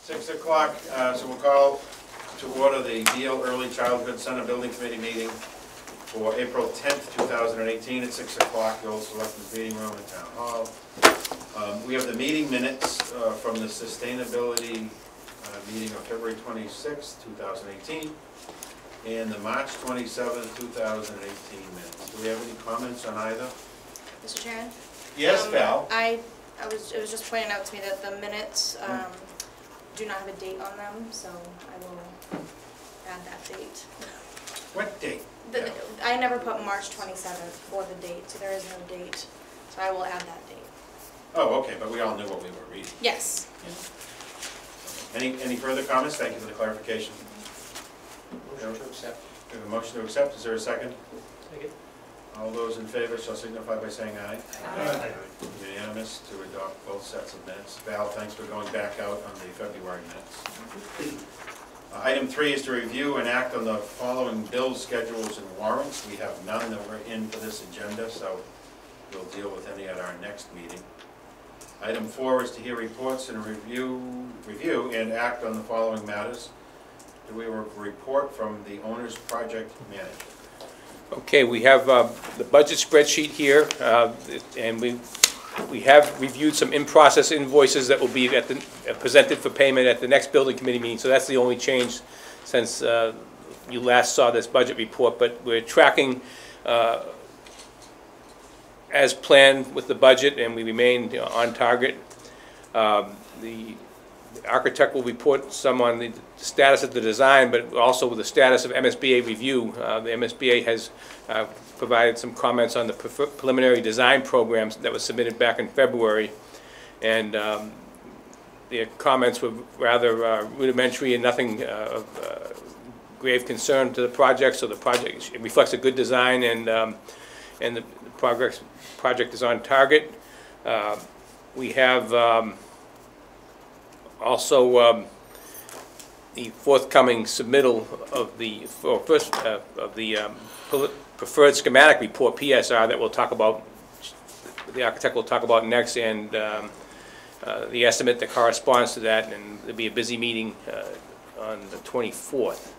6 o'clock, so we'll call to order the Beal Early Childhood Center Building Committee meeting for April 10th, 2018 at 6 o'clock, the old Selectmen's Meeting Room at Town Hall. We have the meeting minutes from the Sustainability meeting of February 26th, 2018, and the March 27th, 2018 minutes. Do we have any comments on either? Mr. Chairman? Yes, Val? It was just pointed out to me that the minutes do not have a date on them, so I will add that date. What date? I never put March 27th for the date, so there is no date. So I will add that date. Oh, okay, but we all knew what we were reading. Yes. Yeah. Any further comments? Thank you for the clarification. Motion to accept. We have a motion to accept. Is there a second? Second. All those in favor shall signify by saying aye. Aye. Unanimous to adopt both sets of minutes. Val, thanks for going back out on the February minutes. Item 3 is to review and act on the following bills, schedules, and warrants. We have none that were in for this agenda, so we'll deal with any at our next meeting. Item 4 is to hear reports and review and act on the following matters. Do we have a report from the owner's project manager? Okay, we have the budget spreadsheet here, and we have reviewed some in-process invoices that will be presented for payment at the next building committee meeting. So that's the only change since you last saw this budget report. But we're tracking as planned with the budget, and we remain on target. The architect will report some on the status of the design, but also with the status of MSBA review. The MSBA has provided some comments on the preliminary design programs that was submitted back in February, and the comments were rather rudimentary and nothing of grave concern to the project. So the project reflects a good design, and the project is on target. We have also the forthcoming submittal of the preferred schematic report, PSR, that we'll talk about, the architect will talk about next, and the estimate that corresponds to that, and there'll be a busy meeting on the 24th.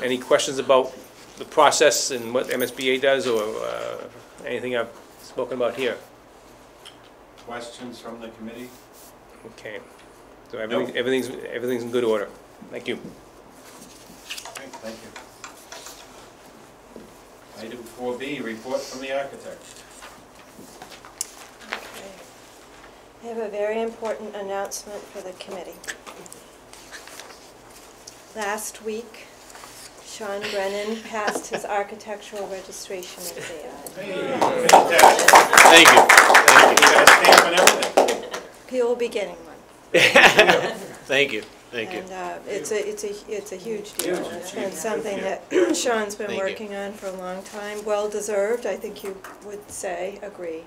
Any questions about the process and what MSBA does, or anything I've spoken about here? Questions from the committee? Okay. So everything's in good order. Thank you. Okay, thank you. Item 4B, report from the architect. Okay. I have a very important announcement for the committee. Last week, Sean Brennan passed his architectural registration exam. Hey, fantastic. Thank you. You got a stamp and everything. He will be getting one. Thank you. Thank you. And it's a huge deal. Huge It's been achievement. something that Sean's been Thank you. working on for a long time. Well deserved, I think you would say, agree.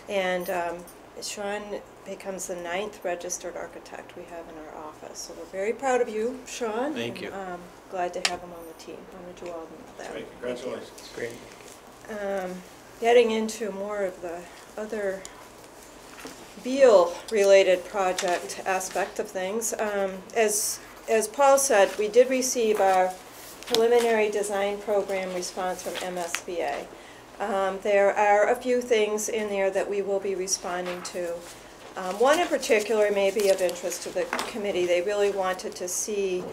Yeah. And Sean becomes the 9th registered architect we have in our office. So we're very proud of you, Sean. Thank you. Glad to have him on the team. I wanted you all to know that. Great, congratulations. Great. Getting into more of the other Beal-related project aspect of things. As Paul said, we did receive our preliminary design program response from MSBA. There are a few things in there that we will be responding to. One in particular may be of interest to the committee. They really wanted to see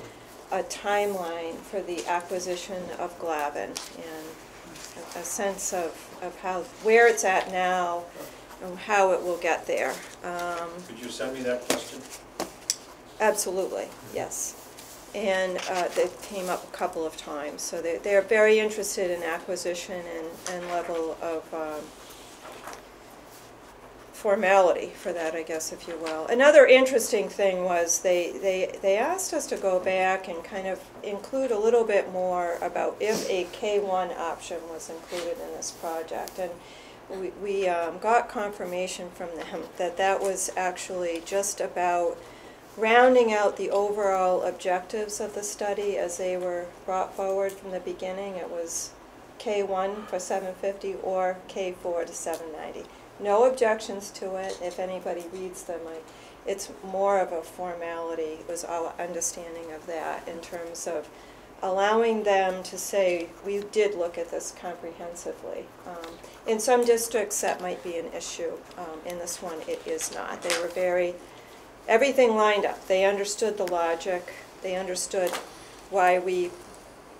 a timeline for the acquisition of Glavin and a sense of where it's at now and how it will get there. Could you send me that question? Absolutely, yes. And they came up a couple of times. So they're very interested in acquisition and level of formality for that, I guess, if you will. Another interesting thing was they asked us to go back and kind of include a little bit more about if a K1 option was included in this project. And we got confirmation from them that that was actually just about rounding out the overall objectives of the study as they were brought forward from the beginning. It was K1 for 750 or K4 to 790. No objections to it. If anybody reads them, It's more of a formality, was our understanding of that, in terms of allowing them to say, we did look at this comprehensively. In some districts, that might be an issue. In this one, it is not. They were everything lined up. They understood the logic. They understood why we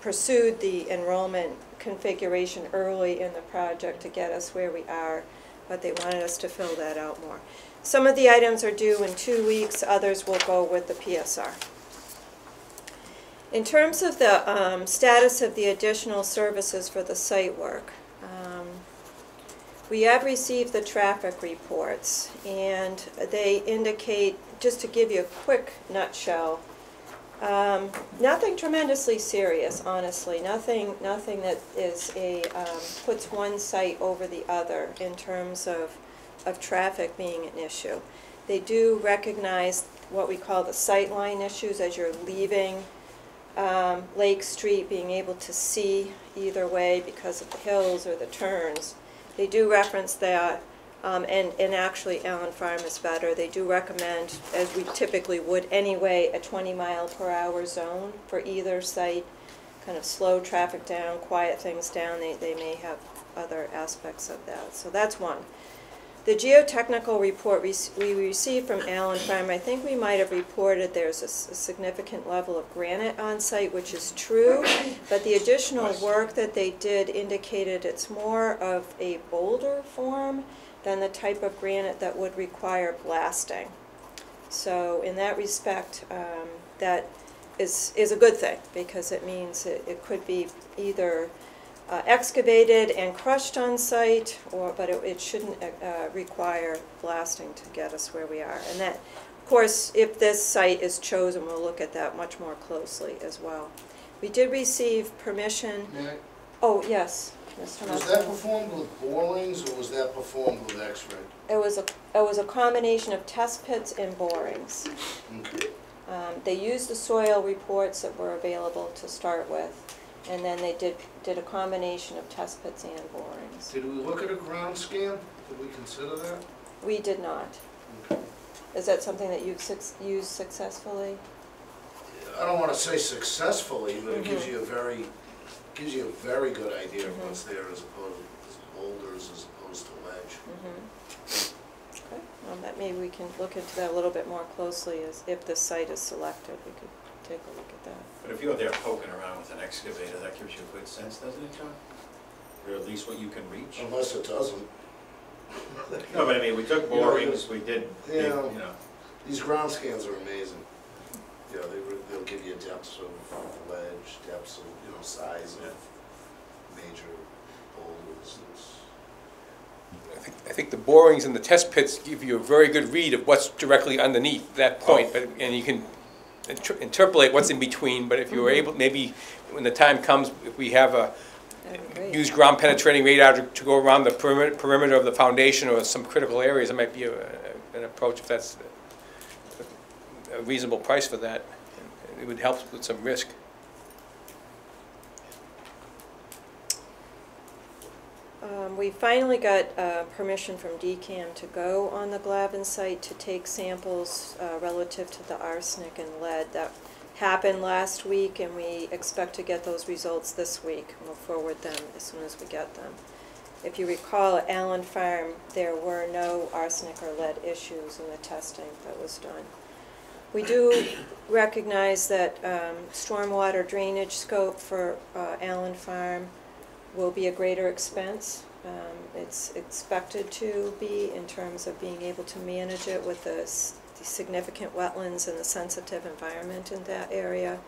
pursued the enrollment configuration early in the project to get us where we are, but they wanted us to fill that out more. Some of the items are due in 2 weeks, others will go with the PSR. In terms of the status of the additional services for the site work, we have received the traffic reports, and they indicate, just to give you a quick nutshell, nothing tremendously serious, honestly. Nothing that is puts one site over the other in terms of traffic being an issue. They do recognize what we call the sightline issues as you're leaving Lake Street, being able to see either way because of the hills or the turns. They do reference that, and actually Allen Farm is better. They do recommend, as we typically would anyway, a 20-mile-per-hour zone for either site, kind of slow traffic down, quiet things down. They may have other aspects of that. So that's one. The geotechnical report we received from Allen Farm, I think we might have reported there's a significant level of granite on site, which is true, but the additional work that they did indicated it's more of a boulder form than the type of granite that would require blasting. So in that respect, that is a good thing, because it means it could be either excavated and crushed on site, but it shouldn't require blasting to get us where we are. And that, of course, if this site is chosen, we'll look at that much more closely as well. We did receive permission. Oh, yes, Mr. Was that performed with borings, or was that performed with X-ray? It was a combination of test pits and borings. Okay. They used the soil reports that were available to start with, and then they did a combination of test pits and borings. Did we look at a ground scan? Did we consider that? We did not. Okay. Is that something that you've used successfully? I don't want to say successfully, but it gives you a very good idea of what's there as opposed to boulders as opposed to ledge. Okay. Well, maybe we can look into that a little bit more closely, as if the site is selected, we could take a look at that. But if you're there poking around with an excavator, that gives you a good sense, doesn't it, John? Or at least what you can reach? Unless it doesn't. No, but I mean, we took borings, we did, you know. These ground scans are amazing. You know, they'll give you depths of ledge, depths of, size of major boulders. I think the borings and the test pits give you a very good read of what's directly underneath that point, and you can interpolate what's in between. But if you were able, maybe when the time comes, if we have use ground penetrating radar to go around the perimeter of the foundation or some critical areas, it might be an approach if that's a reasonable price for that. It would help with some risk. We finally got permission from DCAM to go on the Glavin site to take samples relative to the arsenic and lead. That happened last week, and we expect to get those results this week. We'll forward them as soon as we get them. If you recall, at Allen Farm, there were no arsenic or lead issues in the testing that was done. We do recognize that stormwater drainage scope for Allen Farm will be a greater expense. It's expected to be, in terms of being able to manage it with the significant wetlands and the sensitive environment in that area.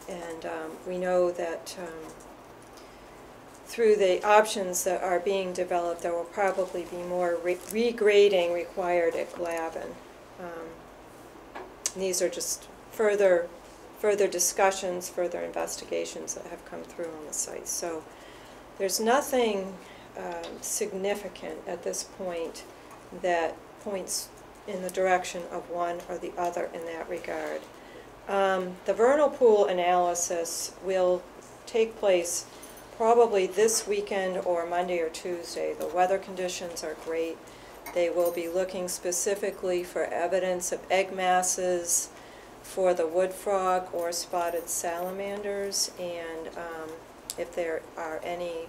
And we know that through the options that are being developed, there will probably be more regrading required at Glavin. These are just further discussions, further investigations that have come through on the site. So there's nothing significant at this point that points in the direction of one or the other in that regard. The vernal pool analysis will take place probably this weekend or Monday or Tuesday. The weather conditions are great. They will be looking specifically for evidence of egg masses for the wood frog or spotted salamanders, and if there are any,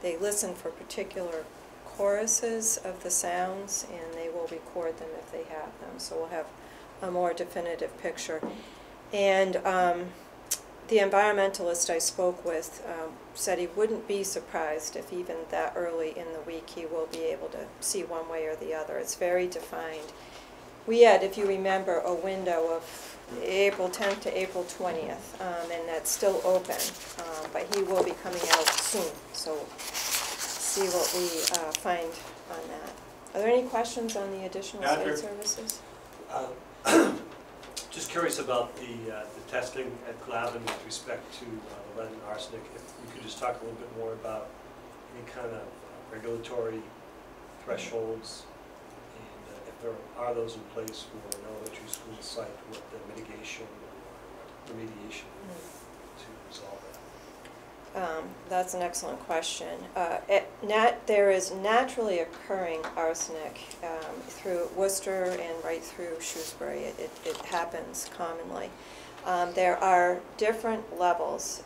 they listen for particular choruses of the sounds, and they will record them if they have them, so we'll have a more definitive picture. And the environmentalist I spoke with said he wouldn't be surprised if even that early in the week he will be able to see one way or the other. It's very defined. We had, if you remember, a window of April 10th to April 20th, and that's still open, but he will be coming out soon, so see what we find on that. Are there any questions on the additional site services? Just curious about the testing at Glavin with respect to the lead and arsenic. If you could just talk a little bit more about any kind of regulatory thresholds, and if there are those in place for an elementary school site with the mitigation or remediation to resolve that. That's an excellent question. There is naturally occurring arsenic through Worcester and right through Shrewsbury. It happens commonly. There are different levels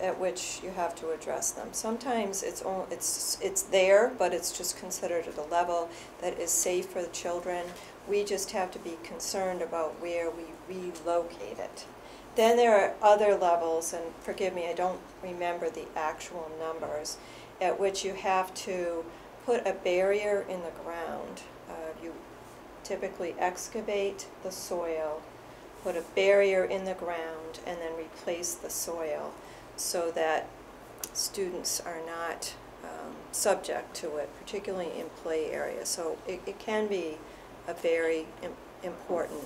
at which you have to address them. Sometimes it's there, but it's just considered at a level that is safe for the children. We just have to be concerned about where we relocate it. Then there are other levels, and forgive me, I don't remember the actual numbers, at which you have to put a barrier in the ground. You typically excavate the soil, put a barrier in the ground, and then replace the soil so that students are not subject to it, particularly in play areas. So it can be a very important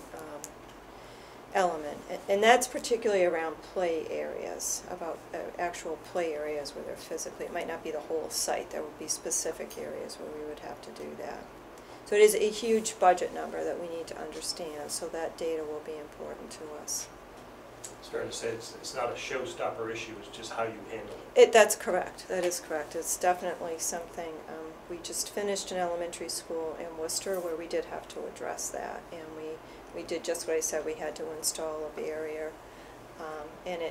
element, and that's particularly around play areas, about actual play areas where they're physically, it might not be the whole site, there would be specific areas where we would have to do that. So it is a huge budget number that we need to understand, so that data will be important to us. It's fair to say it's not a showstopper issue, it's just how you handle it. That's correct, that is correct. It's definitely something, we just finished an elementary school in Worcester where we did have to address that, and we did just what I said. We had to install a barrier, and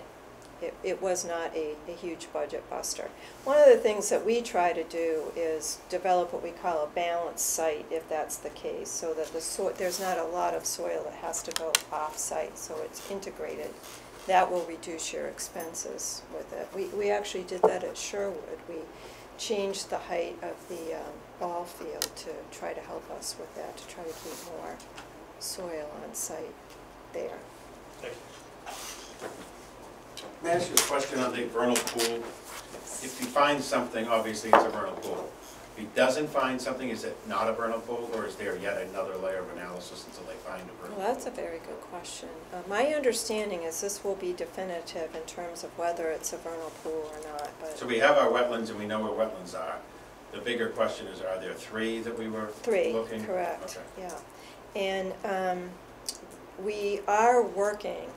it was not a huge budget buster. One of the things that we try to do is develop what we call a balanced site, if that's the case, so that there's not a lot of soil that has to go off-site, so it's integrated. That will reduce your expenses with it. We actually did that at Sherwood. We changed the height of the ball field to try to help us with that, to try to keep more soil on site there. Thank you. May I ask you a question on the vernal pool? If he finds something, obviously it's a vernal pool. If he doesn't find something, is it not a vernal pool, or is there yet another layer of analysis until they find a vernal pool? Well, that's a very good question. My understanding is this will be definitive in terms of whether it's a vernal pool or not. But So we have our wetlands and we know where wetlands are. The bigger question is, are there three that we were looking? 3, correct, Okay. yeah. And we are working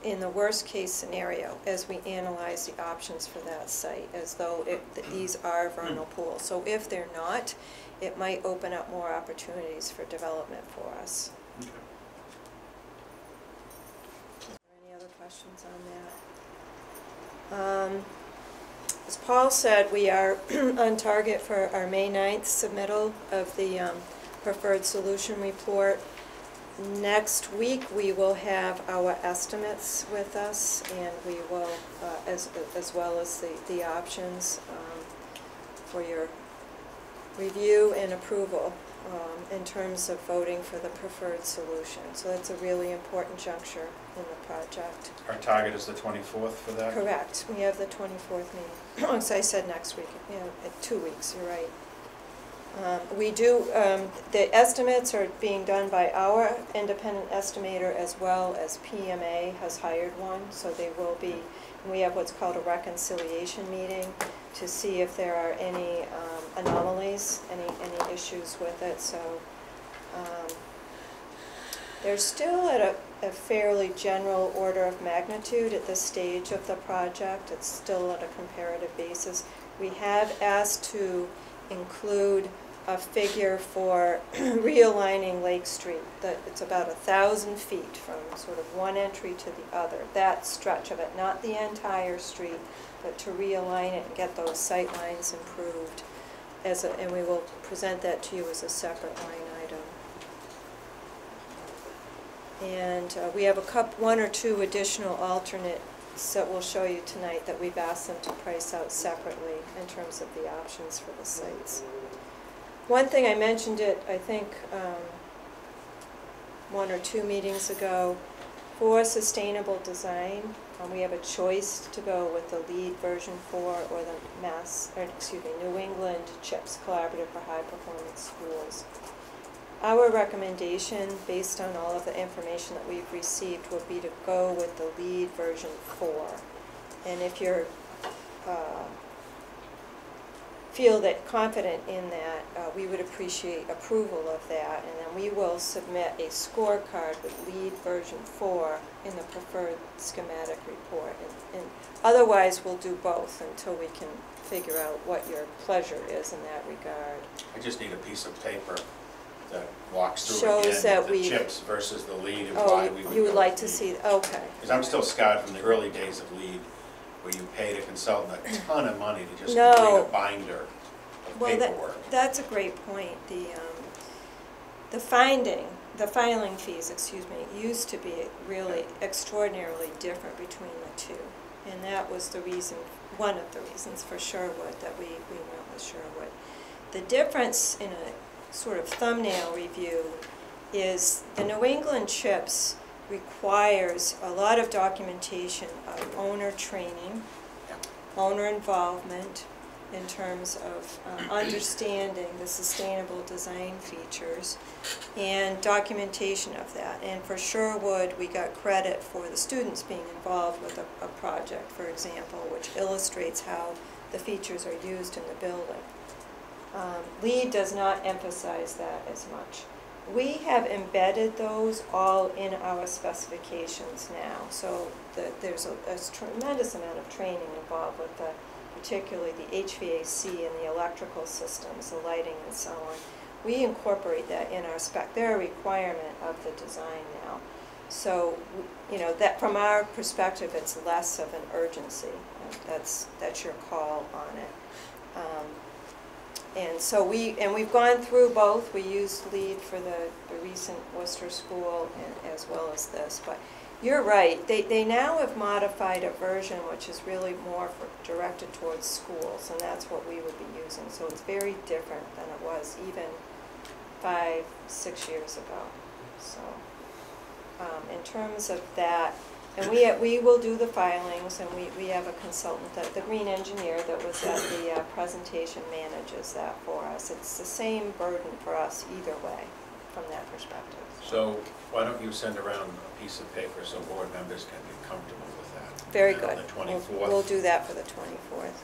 in the worst case scenario as we analyze the options for that site, as though these are vernal pools. So if they're not, it might open up more opportunities for development for us. Okay. Are there any other questions on that? As Paul said, we are on target for our May 9th submittal of the preferred solution report. Next week we will have our estimates with us, and we will, as well as the options for your review and approval in terms of voting for the preferred solution. So that's a really important juncture in the project. Our target is the 24th for that? Correct. We have the 24th meeting. So I said next week, in 2 weeks, you're right. We do, the estimates are being done by our independent estimator, as well as PMA has hired one, so they will be, and we have what's called a reconciliation meeting to see if there are any anomalies, any issues with it. So they're still at a fairly general order of magnitude at this stage of the project. It's still at a comparative basis. We have asked to include a figure for realigning Lake Street. That it's about 1,000 feet from sort of one entry to the other. That stretch of it, not the entire street, but to realign it and get those sight lines improved. And we will present that to you as a separate line item. And we have one or two additional alternates that we'll show you tonight that we've asked them to price out separately in terms of the options for the sites. One thing, I mentioned it, I think, 1 or 2 meetings ago, for sustainable design, we have a choice to go with the LEED version 4 or the New England CHIPS Collaborative for High Performance Schools. Our recommendation, based on all of the information that we've received, would be to go with the LEED version 4. And if you're feel that confident in that, we would appreciate approval of that, and then we will submit a scorecard with LEED version 4 in the preferred schematic report. And otherwise, we'll do both until we can figure out what your pleasure is in that regard. I just need a piece of paper that walks through Shows that again, the CHIPS versus the LEED and why we would you would go like with to LEED. see, okay. Because I'm still scarred from the early days of LEED, where you paid a consultant a ton of money to just No. complete a binder of Well, paperwork. that's a great point. The filing fees, used to be really extraordinarily different between the two. And that was the reason, one of the reasons for Sherwood, that we went with Sherwood. The difference in a sort of thumbnail review is the New England CHIPS requires a lot of documentation of owner training, owner involvement in terms of understanding the sustainable design features and documentation of that. And for Sherwood, we got credit for the students being involved with a project, for example, which illustrates how the features are used in the building. LEED does not emphasize that as much. We have embedded those all in our specifications now, so there's a tremendous amount of training involved with particularly the HVAC and the electrical systems, the lighting and so on. We incorporate that in our spec. They're a requirement of the design now. So, that from our perspective, it's less of an urgency. That's your call on it. And so we've gone through both. We used LEED for the recent Worcester school as well as this. But you're right. They now have modified a version which is really more directed towards schools, and that's what we would be using. So it's very different than it was even 5-6 years ago. So in terms of that, and we will do the filings, and we have a consultant, the green engineer that was at the presentation manages that for us. It's the same burden for us either way from that perspective. So why don't you send around a piece of paper so board members can be comfortable with that? Very And good. on the 24th. We'll do that for the 24th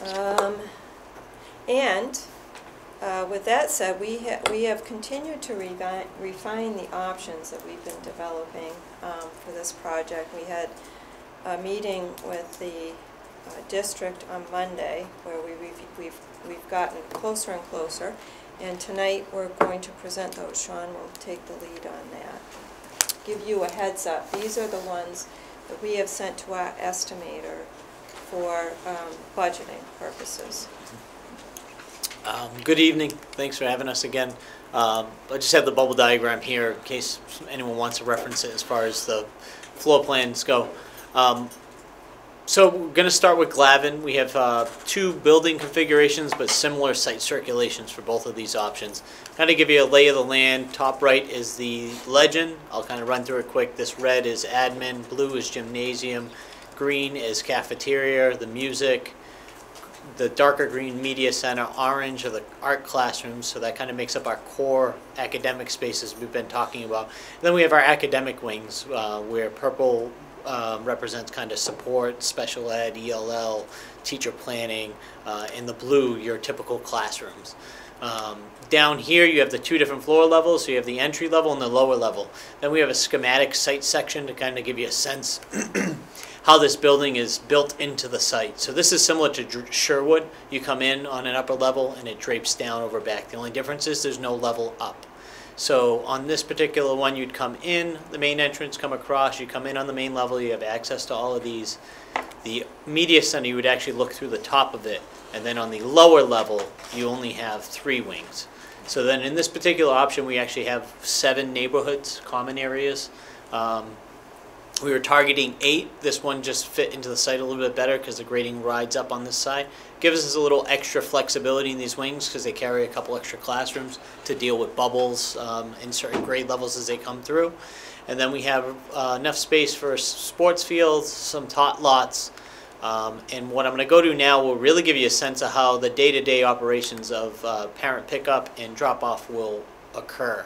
then. With that said, we have continued to refine the options that we've been developing for this project. We had a meeting with the district on Monday where we've gotten closer and closer, and tonight we're going to present those. Sean will take the lead on that. Give you a heads up. These are the ones that we have sent to our estimator for budgeting purposes. Good evening. Thanks for having us again. I just have the bubble diagram here in case anyone wants to reference it as far as the floor plans go. So we're going to start with Glavin. We have 2 building configurations but similar site circulations for both of these options. Kind of give you a lay of the land. Top right is the legend. I'll kind of run through it quick. This red is admin, blue is gymnasium, green is cafeteria, the music, the darker green media center, orange are the art classrooms, so that kind of makes up our core academic spaces we've been talking about. And then we have our academic wings, where purple represents kind of support, special ed, ELL, teacher planning, and the blue, your typical classrooms. Down here, you have the two different floor levels, so you have the entry level and the lower level. Then we have a schematic site section to kind of give you a sense how this building is built into the site. So this is similar to Sherwood. You come in on an upper level and it drapes down over back. The only difference is there's no level up. So on this particular one, you'd come in, the main entrance, come across, you come in on the main level, you have access to all of these. The media center, you would actually look through the top of it, and then on the lower level, you only have 3 wings. So then in this particular option, we actually have 7 neighborhoods, common areas. We were targeting 8. This one just fit into the site a little bit better because the grading rides up on this side. Gives us a little extra flexibility in these wings because they carry a couple extra classrooms to deal with bubbles in certain grade levels as they come through. And then we have enough space for sports fields, some tot lots. And what I'm going to go to now will really give you a sense of how the day-to-day operations of parent pickup and drop-off will occur.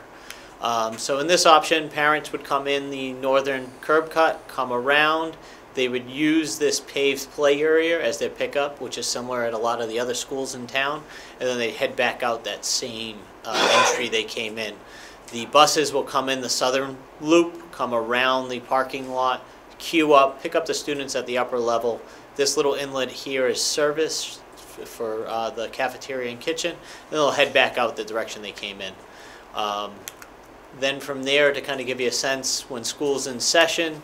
So in this option, parents would come in the northern curb cut, come around. They would use this paved play area as their pickup, which is similar at a lot of the other schools in town. And then they'd head back out that same entry they came in. The buses will come in the southern loop, come around the parking lot, queue up, pick up the students at the upper level. This little inlet here is service for the cafeteria and kitchen. Then they'll head back out the direction they came in. Then from there, to kind of give you a sense, when school's in session,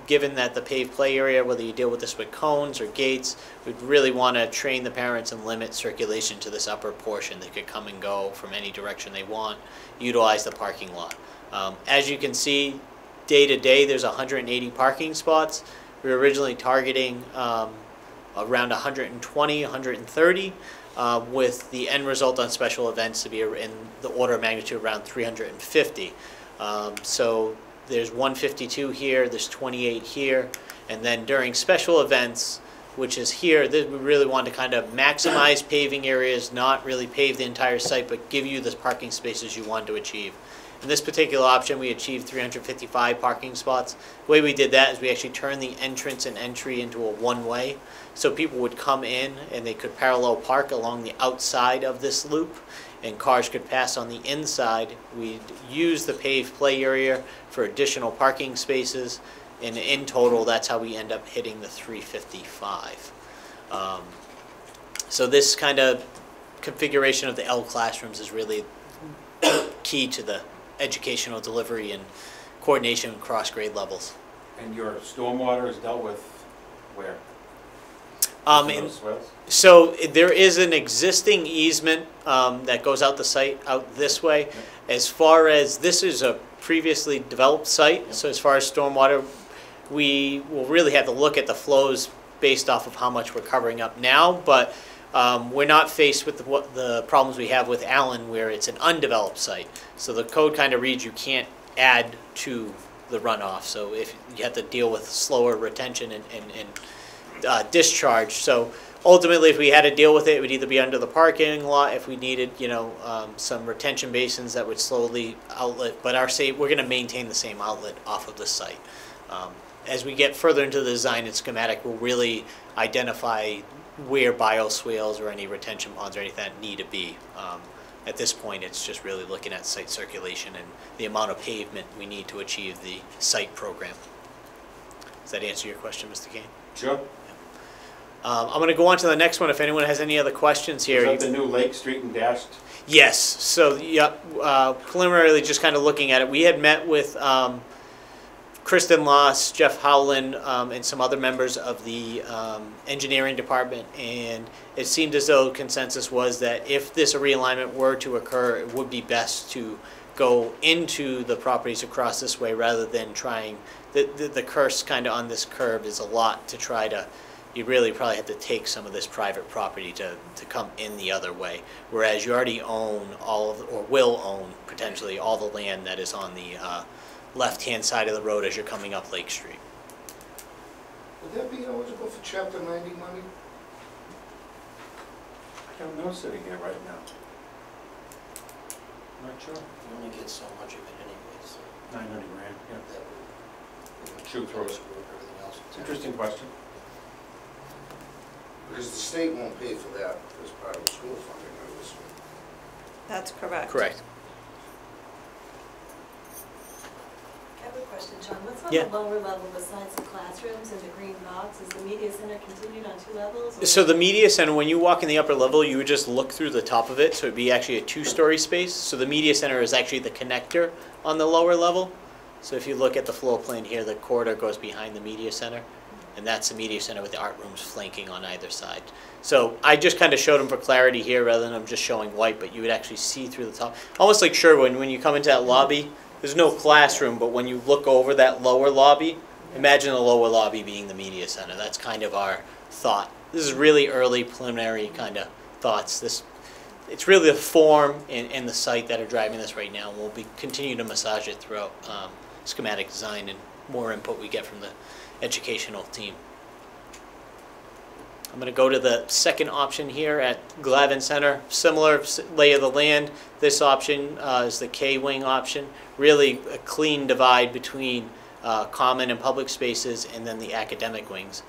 given that the paved play area, whether you deal with this with cones or gates, we'd really want to train the parents and limit circulation to this upper portion. They could come and go from any direction they want, utilize the parking lot. As you can see, day to day, there's 180 parking spots. We were originally targeting around 120, 130, with the end result on special events to be in the order of magnitude around 350. So there's 152 here, there's 28 here, and then during special events, which is here, we really want to kind of maximize paving areas, not really pave the entire site, but give you the parking spaces you want to achieve. In this particular option, we achieved 355 parking spots. The way we did that is we actually turned the entrance and entry into a one-way. So people would come in and they could parallel park along the outside of this loop, and cars could pass on the inside. We'd use the paved play area for additional parking spaces, and in total, that's how we end up hitting the 355. So this kind of configuration of the L classrooms is really key to the educational delivery and coordination across grade levels. And your stormwater is dealt with where? So there is an existing easement that goes out the site out this way. As far as this is a previously developed site, so as far as stormwater, we will really have to look at the flows based off of how much we're covering up now, but we're not faced with the problems we have with Allen where it's an undeveloped site. So the code kind of reads you can't add to the runoff. So if you have to deal with slower retention and discharge. So ultimately, if we had to deal with it, it would either be under the parking lot if we needed, some retention basins that would slowly outlet. But we're going to maintain the same outlet off of the site. As we get further into the design and schematic, we'll really identify where bioswales or any retention ponds or anything that need to be. At this point, it's just really looking at site circulation and the amount of pavement we need to achieve the site program. Does that answer your question, Mr. Kane? Sure. I'm going to go on to the next one if anyone has any other questions here. Is that the new Lake Street and Dashed? Yes. So, preliminarily just kind of looking at it, we had met with Kristen Loss, Jeff Howland, and some other members of the engineering department, and it seemed as though consensus was that if this realignment were to occur, it would be best to go into the properties across this way rather than trying. The curse kind of on this curve is a lot to try to. You really probably have to take some of this private property to come in the other way, whereas you already own or will own potentially all the land that is on the left-hand side of the road as you're coming up Lake Street. Would that be eligible for Chapter 90 money? I don't know sitting here right now. Not sure. You only get so much of it anyway, so 900 grand, yeah. that would Shoot through it. everything else. Interesting question. Because the state won't pay for that as part of school funding, I would assume. That's correct. Correct. I have a question, John. What's on Yeah. the lower level besides the classrooms and the green box? Is the media center continued on 2 levels? Or? So the media center, when you walk in the upper level, you would just look through the top of it, so it'd be actually a 2-story space. So the media center is actually the connector on the lower level. So if you look at the floor plan here, the corridor goes behind the media center, and that's the media center with the art rooms flanking on either side. So I just kind of showed them for clarity here rather than I'm just showing white, but you would actually see through the top. Almost like Sherwood, when you come into that lobby, there's no classroom, but when you look over that lower lobby, imagine the lower lobby being the media center. That's kind of our thought. This is really early preliminary kind of thoughts. It's really the form and the site that are driving this right now. We'll continue to massage it throughout schematic design and more input we get from the educational team. I'm going to go to the second option here at Glavin Center. Similar lay of the land. This option is the K-wing option. Really a clean divide between common and public spaces and then the academic wings.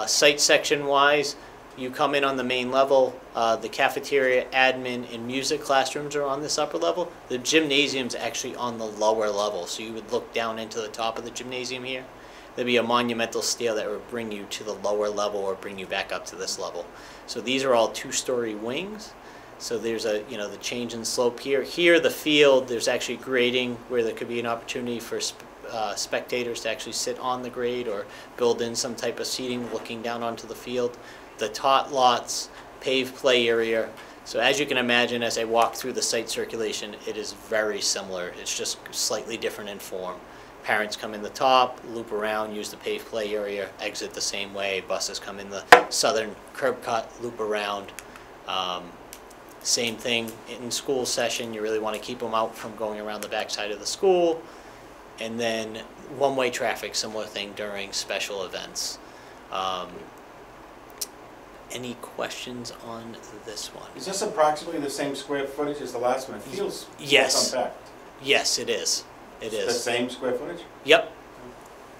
Site section wise, you come in on the main level. The cafeteria, admin, and music classrooms are on this upper level. The gymnasium's actually on the lower level, so you would look down into the top of the gymnasium here. There'd be a monumental stair that would bring you to the lower level or bring you back up to this level. So these are all 2-story wings. So there's the change in slope here. Here, the field, there's actually grading where there could be an opportunity for spectators to actually sit on the grade or build in some type of seating looking down onto the field. The tot lots, paved play area. So as you can imagine, as I walk through the site circulation, it is very similar. It's just slightly different in form. Parents come in the top, loop around, use the paved play area, exit the same way. Buses come in the southern curb cut, loop around. Same thing in school session. You really want to keep them out from going around the backside of the school. And then one-way traffic, similar thing during special events. Any questions on this one? Is this approximately the same square footage as the last one? It feels Yes. compact. Yes, it is. It It's is. the same square footage? Yep.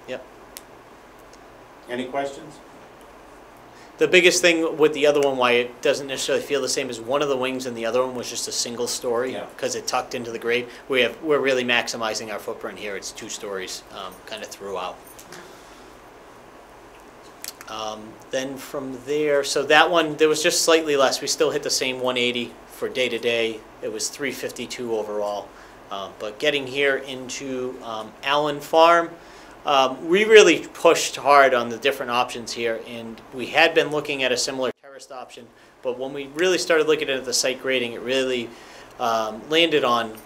Yep. Any questions? The biggest thing with the other one, why it doesn't necessarily feel the same, is one of the wings in the other one was just a single story Yeah. because it tucked into the grade. We're really maximizing our footprint here. It's 2 stories kind of throughout. Then from there, so that one, there was just slightly less. We still hit the same 180 for day-to-day. It was 352 overall. But getting here into Allen Farm, we really pushed hard on the different options here, and we had been looking at a similar terraced option, but when we really started looking at the site grading, it really landed on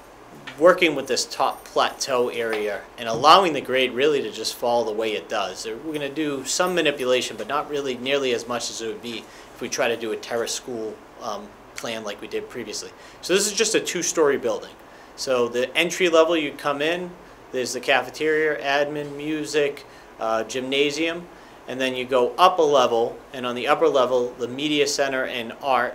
working with this top plateau area and allowing the grade really to just fall the way it does. We're going to do some manipulation, but not really nearly as much as it would be if we try to do a terrace school plan like we did previously. So this is just a 2-story building. So the entry level, you come in, there's the cafeteria, admin, music, gymnasium, and then you go up a level, and on the upper level, the media center and art,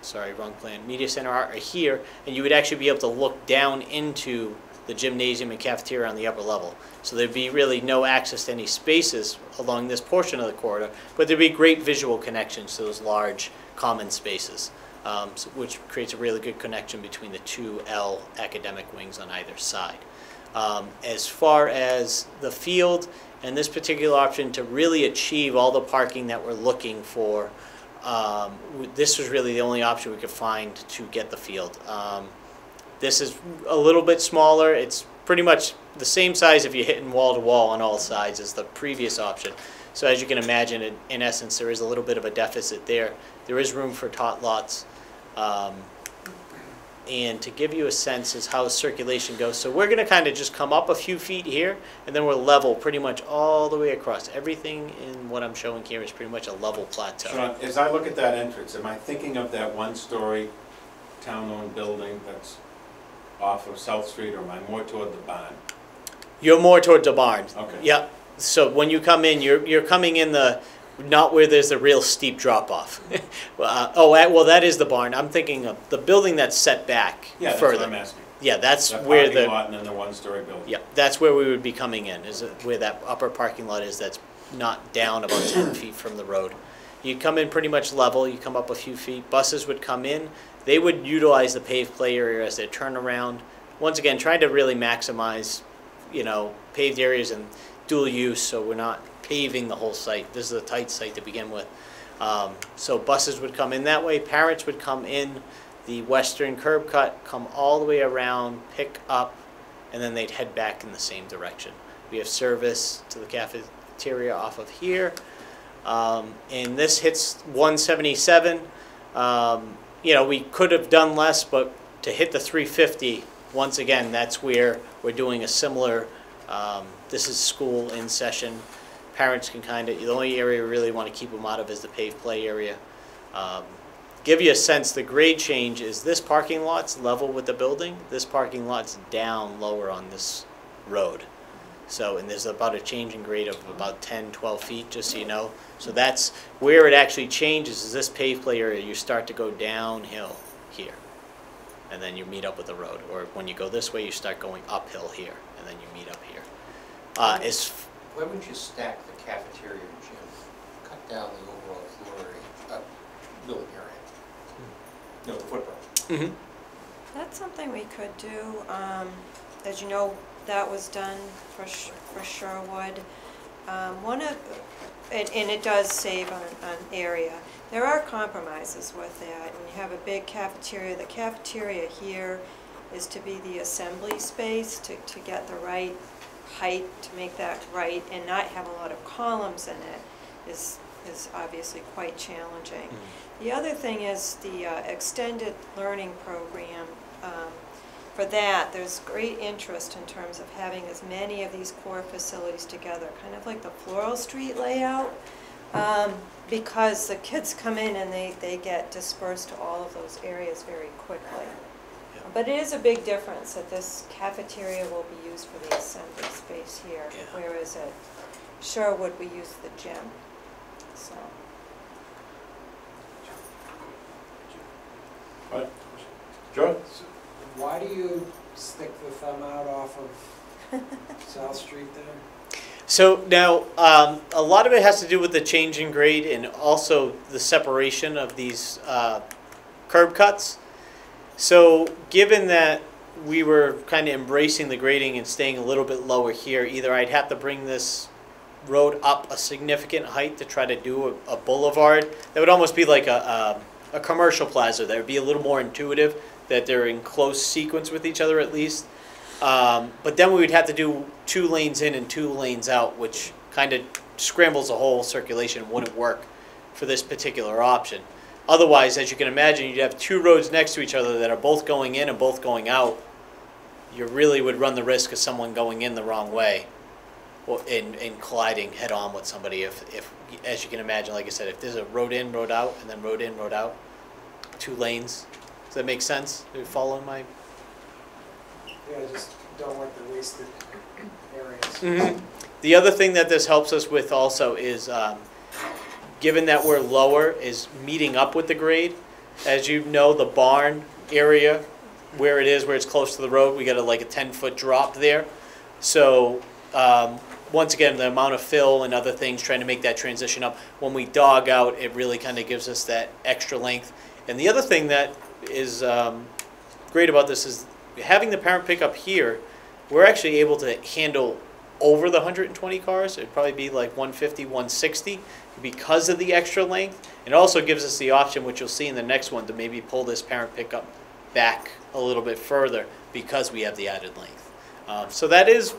sorry, wrong plan, media center art are here, and you would actually be able to look down into the gymnasium and cafeteria on the upper level. So there'd be really no access to any spaces along this portion of the corridor, but there'd be great visual connections to those large common spaces. Which creates a really good connection between the 2L academic wings on either side. As far as the field and this particular option to really achieve all the parking that we're looking for, this was really the only option we could find to get the field. This is a little bit smaller. It's pretty much the same size if you're hitting wall to wall on all sides as the previous option. So as you can imagine, in essence, there is a little bit of a deficit there. There is room for tot lots. And to give you a sense as how circulation goes, so we're going to kind of just come up a few feet here, and then we're level pretty much all the way across. Everything in what I'm showing here is pretty much a level plateau. Sean, as I look at that entrance, am I thinking of that 1-story town-owned building that's off of South Street, or am I more toward the barn? You're more towards the barn. Okay. Yep. So when you come in, you're coming in the, not where there's a real steep drop-off. Well, that is the barn. I'm thinking of the building that's set back Yeah, that's further. what I'm asking. Yeah, that's That where parking the, lot and then the 1-story building. yeah, that's where we would be coming in, is where that upper parking lot is that's not down about 10 feet from the road. You come in pretty much level, you come up a few feet. Buses would come in. They would utilize the paved play area as their turnaround. Once again, trying to really maximize, paved areas and dual use, so we're not paving the whole site. This is a tight site to begin with. So buses would come in that way. Parents would come in the western curb cut, come all the way around, pick up, and then they'd head back in the same direction. We have service to the cafeteria off of here. And this hits 177. We could have done less, but to hit the 350, once again, that's where we're doing a similar, this is school in session. Parents can the only area we really want to keep them out of is the paved play area. Give you a sense, the grade change is this parking lot's level with the building. This parking lot's down lower on this road. So, and there's about a change in grade of about 10, 12 feet, just so you know. So that's where it actually changes, is this paved play area. You start to go downhill here, and then you meet up with the road. Or when you go this way, you start going uphill here, and then you meet up here. Why wouldn't you stack the cafeteria and gym? Cut down the overall floor area, building area. The footprint. Mm-hmm. That's something we could do. As you know, that was done for Sherwood. And it does save on area. There are compromises with that. When you have a big cafeteria, the cafeteria here is to be the assembly space to get the right height, to make that right, and not have a lot of columns in it is obviously quite challenging. The other thing is the extended learning program. For that, there's great interest in terms of having as many of these core facilities together, kind of like the Floral Street layout, because the kids come in and they get dispersed to all of those areas very quickly. But it is a big difference that this cafeteria will be used for the assembly space here, whereas at Sherwood we use the gym. So. What? Joe? Why do you stick the thumb out off of South Street there? So now, a lot of it has to do with the change in grade and also the separation of these curb cuts. So given that we were kind of embracing the grading and staying a little bit lower here, either I'd have to bring this road up a significant height to try to do a boulevard. That would almost be like a commercial plaza. That would be a little more intuitive, that they're in close sequence with each other at least. But then we would have to do 2 lanes in and 2 lanes out, which kind of scrambles the whole circulation, wouldn't work for this particular option. Otherwise, as you can imagine, you'd have 2 roads next to each other that are both going in and both going out. You really would run the risk of someone going in the wrong way and colliding head on with somebody if, as you can imagine, like I said, if there's a road in, road out, and then road in, road out, 2 lanes. Does that make sense? Are you following my? Yeah, I just don't like the wasted areas. Mm-hmm. The other thing that this helps us with also is, given that we're lower, is meeting up with the grade. As you know, the barn area, where it's close to the road, we got like a 10-foot drop there. So once again, the amount of fill and other things, trying to make that transition up. When we dog out, it really kind of gives us that extra length. And the other thing that is great about this is having the parent pickup here, we're actually able to handle over the 120 cars. It'd probably be like 150, 160 because of the extra length. It also gives us the option, which you'll see in the next one, to maybe pull this parent pickup back a little bit further because we have the added length. So that is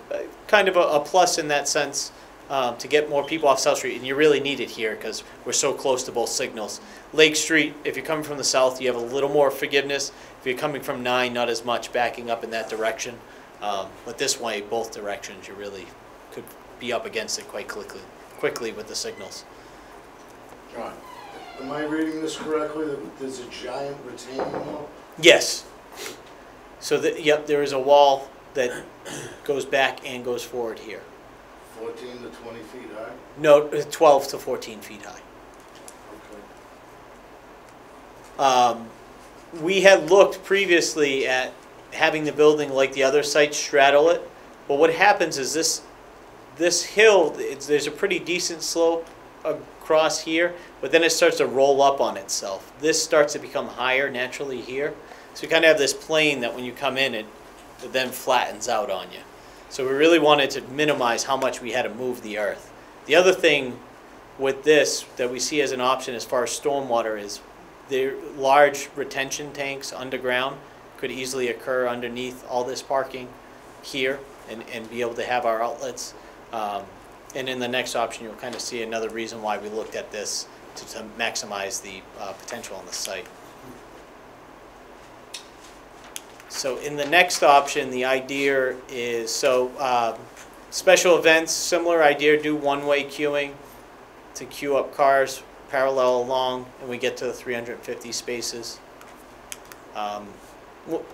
kind of a plus in that sense, to get more people off South Street, and you really need it here because we're so close to both signals. Lake Street, if you're coming from the south, you have a little more forgiveness. If you're coming from 9, not as much backing up in that direction. But this way, both directions, you really could be up against it quite quickly with the signals. John, am I reading this correctly, that there's a giant retaining wall? Yes. So, yep, there is a wall that goes back and goes forward here. 14 to 20 feet high? No, 12 to 14 feet high. Okay. We had looked previously at having the building like the other sites straddle it, but what happens is this hill, there's a pretty decent slope across here, but then it starts to roll up on itself. This starts to become higher naturally here. So you kind of have this plane that when you come in, it then flattens out on you. So we really wanted to minimize how much we had to move the earth. The other thing with this that we see as an option as far as stormwater is the large retention tanks underground could easily occur underneath all this parking here and be able to have our outlets. And in the next option, you'll kind of see another reason why we looked at this to maximize the potential on the site. So in the next option, the idea is, special events, similar idea, do one-way queuing to queue up cars parallel along, and we get to the 350 spaces.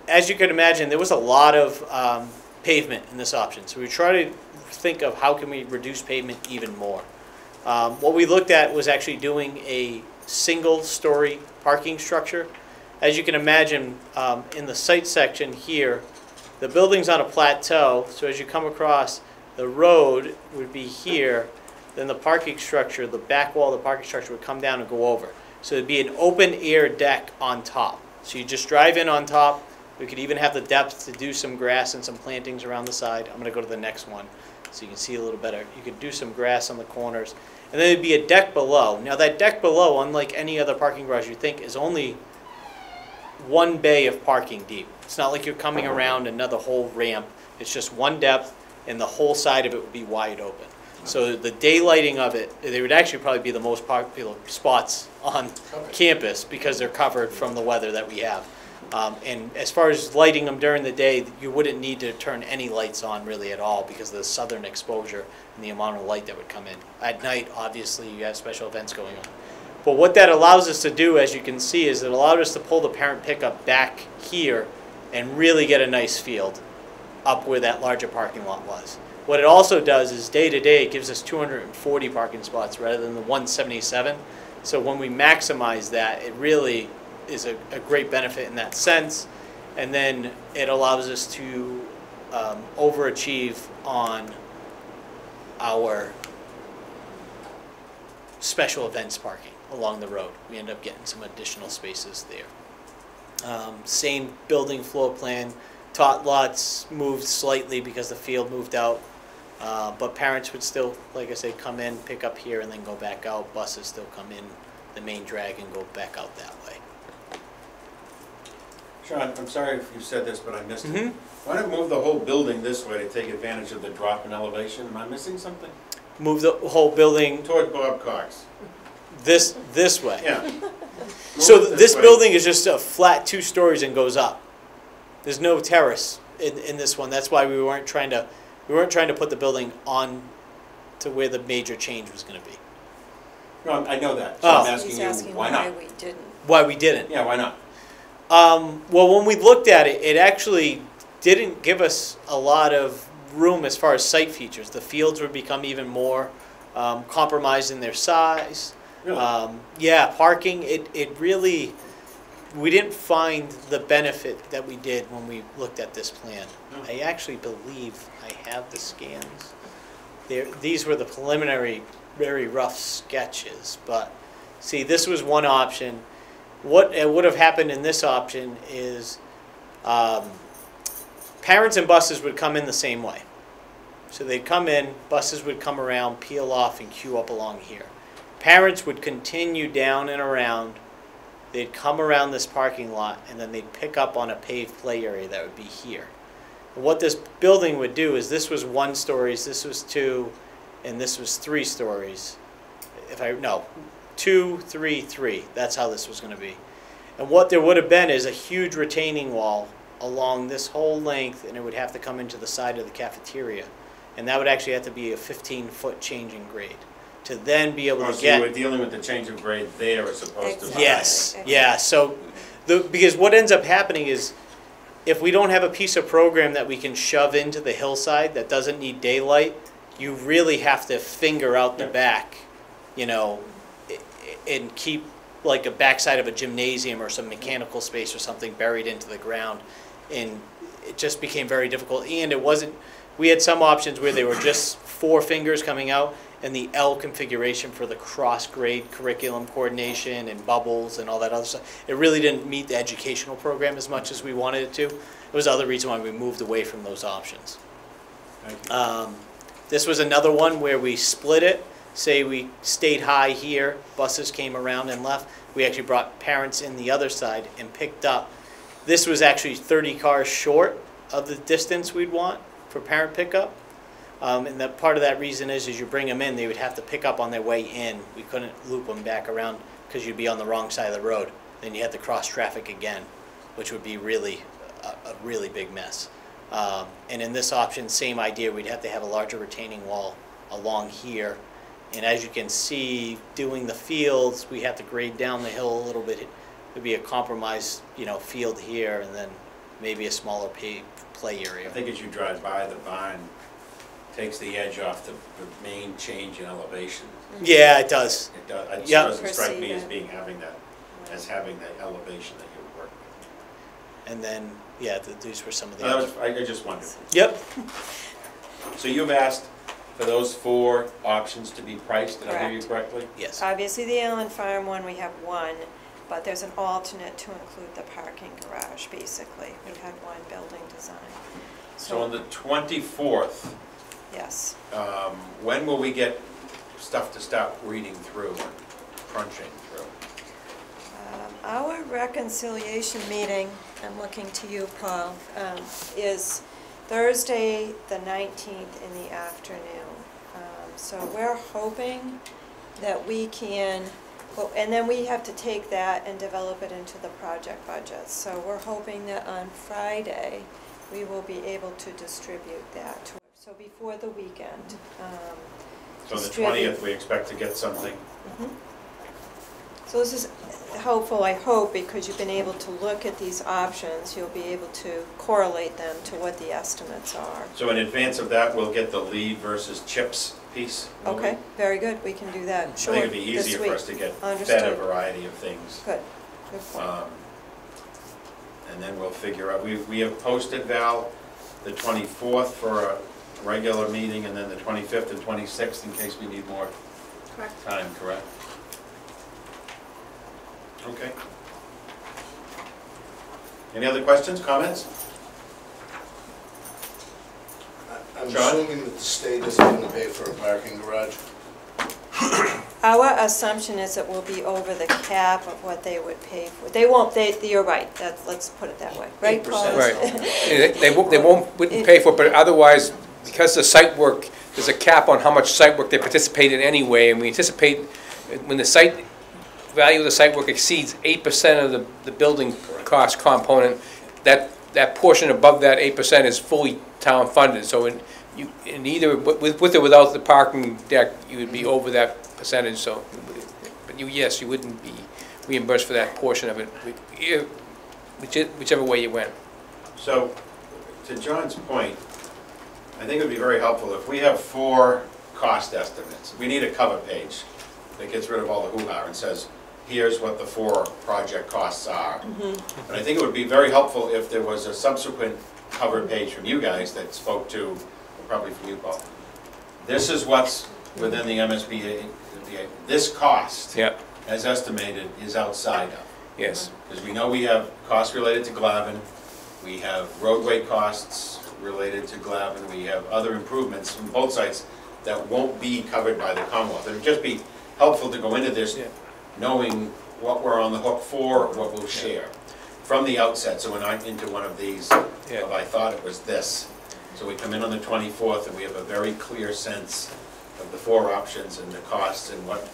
As you can imagine, there was a lot of pavement in this option, so we try to think of how can we reduce pavement even more. What we looked at was actually doing a single-story parking structure. As you can imagine, in the site section here, the building's on a plateau, so as you come across, the road would be here, then the parking structure, the back wall of the parking structure would come down and go over. So it'd be an open-air deck on top. So you just drive in on top. We could even have the depth to do some grass and some plantings around the side. I'm going to go to the next one so you can see a little better. You could do some grass on the corners. And then there'd be a deck below. Now that deck below, unlike any other parking garage you think, is only one bay of parking deep. It's not like you're coming around another whole ramp. It's just one depth, and the whole side of it would be wide open. So the daylighting of it, they would actually probably be the most popular spots on campus because they're covered from the weather that we have. And as far as lighting them during the day, you wouldn't need to turn any lights on really at all because of the southern exposure and the amount of light that would come in. At night, obviously, you have special events going on. But what that allows us to do, as you can see, is it allowed us to pull the parent pickup back here and really get a nice field up where that larger parking lot was. What it also does is day to day it gives us 240 parking spots rather than the 177. So when we maximize that, it really is a great benefit in that sense. And then it allows us to overachieve on our special events parking along the road. We end up getting some additional spaces there. Same building floor plan. Tot lots moved slightly because the field moved out. But parents would still, like I say, come in, pick up here, and then go back out. Buses still come in the main drag and go back out that way. Sean, I'm sorry if you said this, but I missed it. Why not move the whole building this way to take advantage of the drop in elevation? Am I missing something? Move the whole building Toward Bob Cox. this way. Yeah. So Move it this way. building is just a flat 2 stories and goes up. There's no terrace in this one. That's why we weren't trying to put the building on to where the major change was going to be. No, I know that. So Oh. I'm asking He's you, asking why why not? we didn't. Why we didn't? Yeah, why not? Well, when we looked at it, it actually didn't give us a lot of room as far as site features. The fields would become even more compromised in their size. Really? Yeah, parking, it really, we didn't find the benefit that we did when we looked at this plan. No. I actually believe I have the scans. These were the preliminary, very rough sketches, but see, this was one option. What would have happened in this option is parents and buses would come in the same way. So they'd come in, buses would come around, peel off, and queue up along here. Parents would continue down and around. They'd come around this parking lot, and then they'd pick up on a paved play area that would be here. And what this building would do is this was 1 stories, this was 2, and this was 3 stories. 2, 3, 3. That's how this was going to be. And what there would have been is a huge retaining wall along this whole length, and it would have to come into the side of the cafeteria. And that would actually have to be a 15-foot change in grade to then be able to So get... you were dealing with the change of grade there as opposed to... Exactly. Yes, yeah. So, because what ends up happening is, if we don't have a piece of program that we can shove into the hillside that doesn't need daylight, you really have to finger out the back, and keep like a backside of a gymnasium or some mechanical space or something buried into the ground, and it just became very difficult. And it wasn't. We had some options where they were just 4 fingers coming out, and the L configuration for the cross-grade curriculum coordination and bubbles and all that other stuff. It really didn't meet the educational program as much as we wanted it to. It was the other reason why we moved away from those options. Thank you. This was another one where we split it. Say we stayed high here, buses came around and left. We actually brought parents in the other side and picked up. This was actually 30 cars short of the distance we'd want for parent pickup. And that part of that reason is you bring them in, they would have to pick up on their way in. We couldn't loop them back around because you'd be on the wrong side of the road. Then you had to cross traffic again, which would be really a really big mess. And in this option, same idea. We'd have to have a larger retaining wall along here. And as you can see, doing the fields, we have to grade down the hill a little bit. It'd be a compromised, field here, and then maybe a smaller play area. I think as you drive by, the barn takes the edge off the main change in elevation. Yeah, it does. It does, it Yeah. doesn't strike me as Perceive it. having that elevation that you would work with. And then, yeah, these were some of the That others. was, I just wondered. Yep. So you've asked for those 4 options to be priced, did I hear you correctly? Yes. Obviously, the Allen Farm one, we have one, but there's an alternate to include the parking garage, basically. We had one building design. So on the 24th, Yes. when will we get stuff to start reading through and crunching through? Our reconciliation meeting, I'm looking to you, Paul, is Thursday, the 19th in the afternoon. So we're hoping that we can, and then we have to take that and develop it into the project budget. So we're hoping that on Friday, we will be able to distribute that. So before the weekend. So the distribute- 20th, we expect to get something. Mhm. So this is helpful, I hope, because you've been able to look at these options. You'll be able to correlate them to what the estimates are. So in advance of that, we'll get the lead versus chips piece. will we? Okay, very good, we can do that, I sure, think it'd be this easier for week. us to get fed a Understood. variety of things. Good, good point. And then we'll figure out, we have posted, Val, the 24th for a regular meeting, and then the 25th and 26th in case we need more Correct. time, correct? Okay. Any other questions, comments? I'm John? assuming that the state isn't going to pay for a parking garage. Our assumption is it will be over the cap of what they would pay for. They won't, you're right, let's put it that way, right, Paul? 8%. Right. Wouldn't pay for it, but otherwise, because the site work, there's a cap on how much site work they participate in anyway, and we anticipate when the site, value of the site work exceeds 8% of the building cost component, that portion above that 8% is fully town funded. So in either, with or without the parking deck, you would be over that percentage, so, but yes, you wouldn't be reimbursed for that portion of it, whichever way you went. So, to John's point, I think it would be very helpful if we have 4 cost estimates. We need a cover page that gets rid of all the hoo-ha and says, here's what the 4 project costs are. And I think it would be very helpful if there was a subsequent cover page from you guys that spoke to, probably from you, Paul. This is what's within the MSBA, this cost, Yeah, as estimated, is outside of. yes. Because we know we have costs related to Glavin, we have roadway costs related to Glavin, we have other improvements from both sites that won't be covered by the Commonwealth. It would just be helpful to go into this Yeah. knowing what we're on the hook for, what we'll share from the outset, so we're not into one of these, Yeah. of I thought it was this. So we come in on the 24th and we have a very clear sense of the 4 options and the costs and what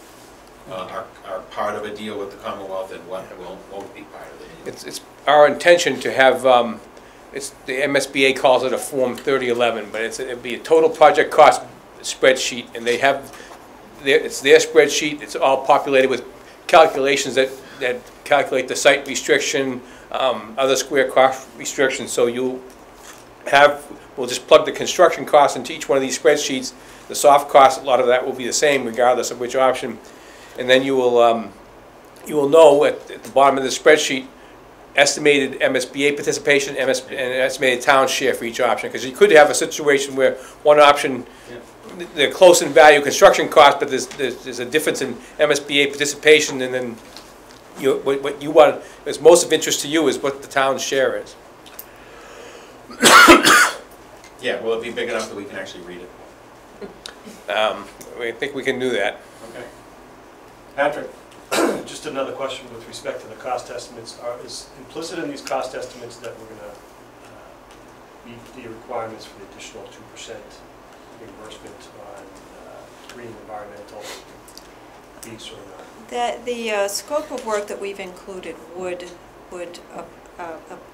are part of a deal with the Commonwealth and what won't be part of the deal. It's our intention to have, it's, the MSBA calls it a Form 3011, but it'd be a total project cost spreadsheet, and they have, it's their spreadsheet, it's all populated with calculations that calculate the site restriction, other square cost restrictions, so you'll have, we'll just plug the construction costs into each one of these spreadsheets. The soft cost, a lot of that will be the same regardless of which option. And then you will know at the bottom of the spreadsheet estimated MSBA participation, and estimated town share for each option, because you could have a situation where one option, they're close in value construction cost, but there's a difference in MSBA participation, and then what you want, is most of interest to you is what the town's share is. Yeah, will it be big enough that we can actually read it? I think we can do that. Okay. Patrick? Just another question with respect to the cost estimates. Is implicit in these cost estimates that we're going to meet the requirements for the additional 2% reimbursement on green environmental piece or not? The scope of work that we've included would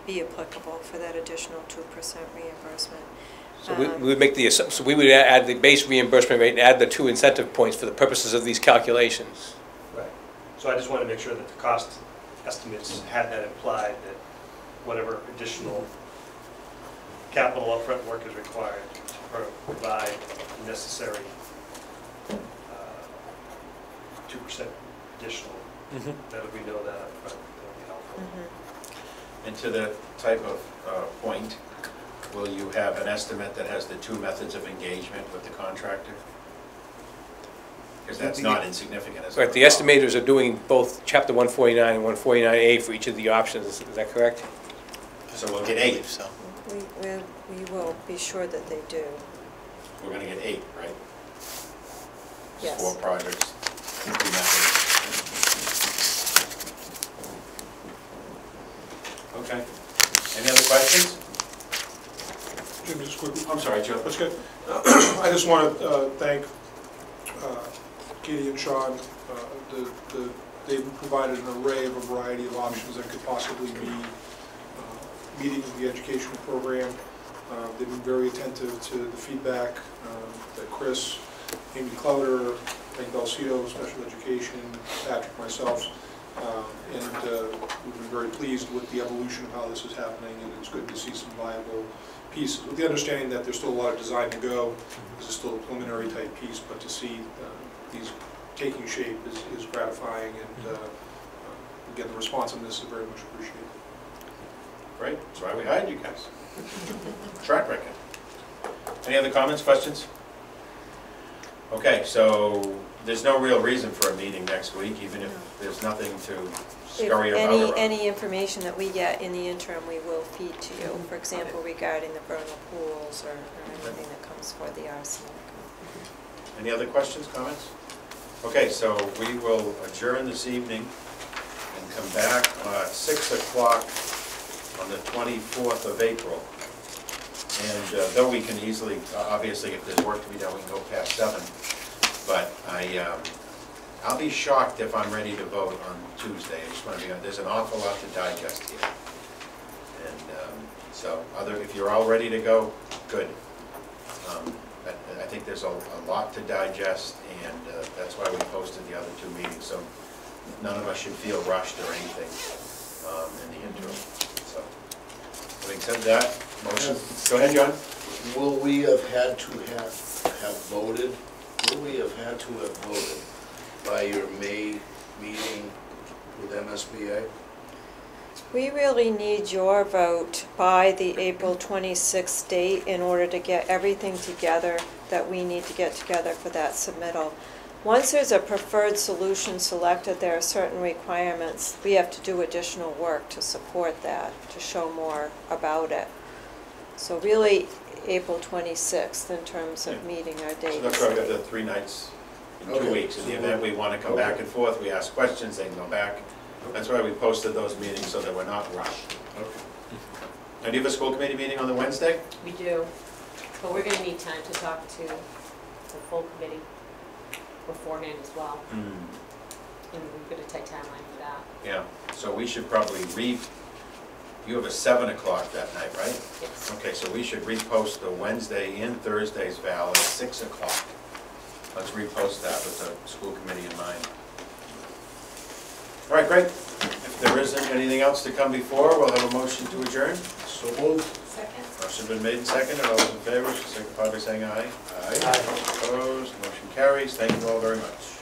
be applicable for that additional 2% reimbursement. So we would make the, so we would add the base reimbursement rate and add the 2 incentive points for the purposes of these calculations. Right. So I just want to make sure that the cost estimates had that implied, that whatever additional capital upfront work is required to provide the necessary 2% additional, that if we know that upfront, that'll be helpful. And to that type of point, will you have an estimate that has the 2 methods of engagement with the contractor? Because that's not insignificant, is it? Right, the estimators are doing both Chapter 149 and 149A for each of the options, is that correct? So we'll get 8. So. We will be sure that they do. We're going to get 8, right? Yes. 4 projects, 3 methods. Okay. Any other questions? Jim, just quickly. I'm sorry, Joe. That's good. I just want to thank Katie and Sean. They've provided an array of a variety of options that could possibly be meeting the educational program. They've been very attentive to the feedback that Chris, Amy Clouder, Frank Balsito, Special Education, Patrick, myself, and we've been very pleased with the evolution of how this is happening, and it's good to see some viable pieces, with the understanding that there's still a lot of design to go. This is still a preliminary type piece, but to see these taking shape is gratifying, and again, the responsiveness is very much appreciated. Great, that's why we hired you guys. Track record. Any other comments, questions? Okay, so there's no real reason for a meeting next week, even if there's nothing to scurry about around. Any information that we get in the interim, we will feed to you. For example, regarding the vernal pools or anything that comes for the arsenic. Any other questions, comments? Okay, so we will adjourn this evening and come back at 6 o'clock on the 24th of April. And though we can easily, obviously, if there's work to be done, we can go past 7. But I'll be shocked if I'm ready to vote on Tuesday. I just want to be, there's an awful lot to digest here. And so, if you're all ready to go, good. But I think there's a lot to digest, and that's why we posted the other 2 meetings. So none of us should feel rushed or anything in the interim. So, having said that, motion. Go ahead, John. Will we have had to have voted? Will we have had to have voted by your May meeting with MSBA? We really need your vote by the April 26th date in order to get everything together that we need to get together for that submittal. Once there's a preferred solution selected, there are certain requirements. We have to do additional work to support that, to show more about it. So really, April 26th in terms of meeting our dates. So that's why we got the 3 nights in 2 weeks. In the event we want to come back and forth, we ask questions, they can go back. That's why we posted those meetings, so that we're not rushed. Okay. Now, do you have a school committee meeting on the Wednesday? We do, but we're gonna need time to talk to the full committee beforehand as well. And we've got a tight timeline for that. Yeah, so we should probably you have a 7 o'clock that night, right? Yes. Okay, so we should repost the Wednesday and Thursday's Val at 6 o'clock. Let's repost that with the school committee in mind. All right, great. If there isn't anything else to come before, we'll have a motion to adjourn. So moved. Second? Motion been made and seconded. All those in favor, signify by saying aye. Aye. Opposed, motion carries. Thank you all very much.